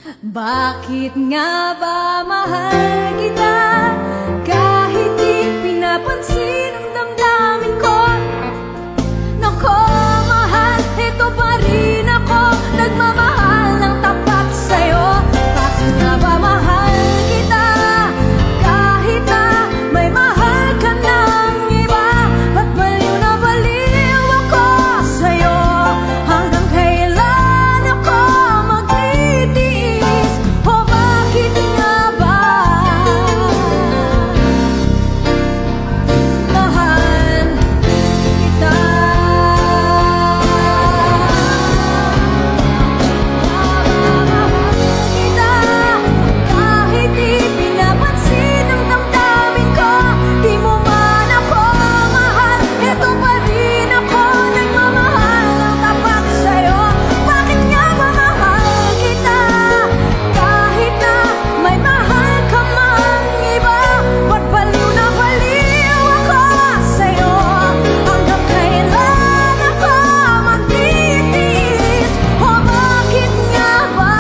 Bakit nga ba mahal kita kahit di pinapansin ang damdamin ko? Nako mahal, ito pa rin ako, nagmamahal ng tapat sa'yo. Bakit nga ba mahal kita kahit na may mahal ka ng iba? Ba't baliw na baliw ako sa'yo? Hanggang kailan ako magtitiis? O bakit nga ba mahal kita? Kahit di pinapansin ang damdamin ko, di mo man ako mahal, eto pa rin ako, nagmamahal ng tapat sa'yo. Bakit nga ba mahal kita kahit na may mahal ka mang iba? Ba't baliw na baliw ako sa'yo? Hanggang kailan ako magtitiis? O bakit nga ba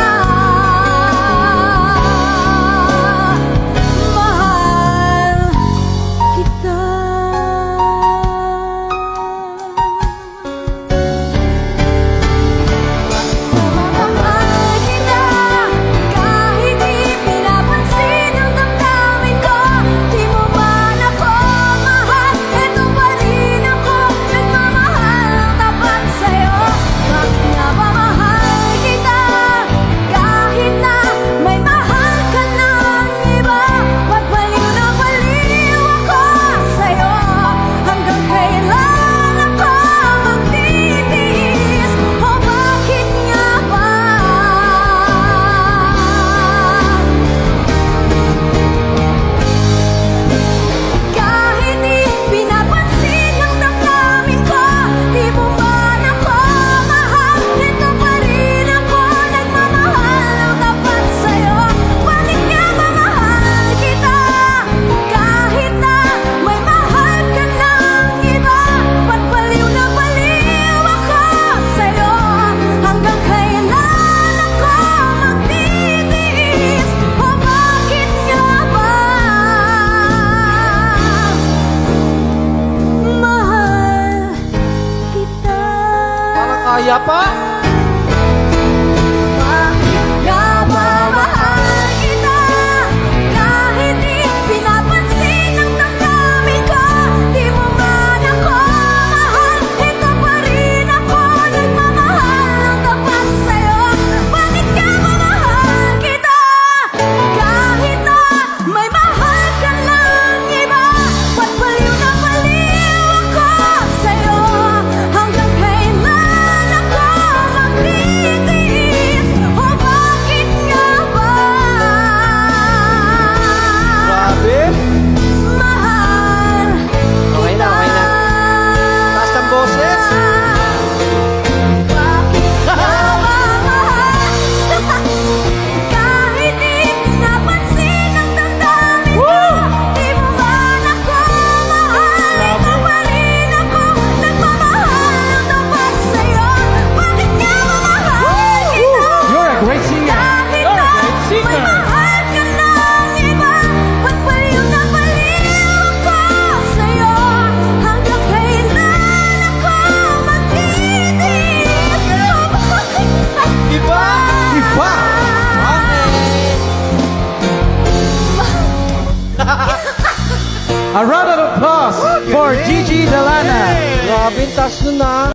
mahal kita? Mahal kita kahit di pinapansin ang damdamin ko, di mo man ako mahal, eto pa rin ako, nagmamahal ng tapat sa'yo. Bakit nga ba mahal kita kahit na may mahal ka ng iba? Ba't baliw na baliw ako sa'yo? Hanggang kailan ako magtitiis? O bakit nga ba kahit di pinapansin ang damdamin ko, di mo man ako mahal, eto pa rin ako, nagmamahal ng tapat sa'yo. Bakit nga ba mahal kita kahit na may mahal ka ng iba? Ba't baliw na baliw ako sa'yo? Hanggang kailan ako magtitiis? O bakit nga ba mahal kita? Parang kaya pa? Bakit nga ba mahal kita kahit di pinapansin ang damdamin ko? Di mo man ako mahal, eto pa rin ako, nagmamahal ng tapat sa'yo. Bakit nga ba mahal kita kahit na may mahal ka ng iba? Ba't baliw na baliw ako sa'yo? Hanggang kailan ako magtitiis? O bakit nga ba Grabe. mahal Okay na, okay na. Taas ng boses. Bakit nga ba mahal kahit di pinapansin ang damdamin ko? Di mo man ako mahal, ito pa rin ako, nagmamahal ng tapat sa'yo. Bakit nga ba mahal kita You're a great singer. kahit You're a na great may singer. mahal ka ng iba? Ba't baliw na baliw ako sa'yo? Hanggang kailan ako magtitiis? O bakit Iba! Iba! A round of applause for Gigi Delana. Grabe, taas nun ah.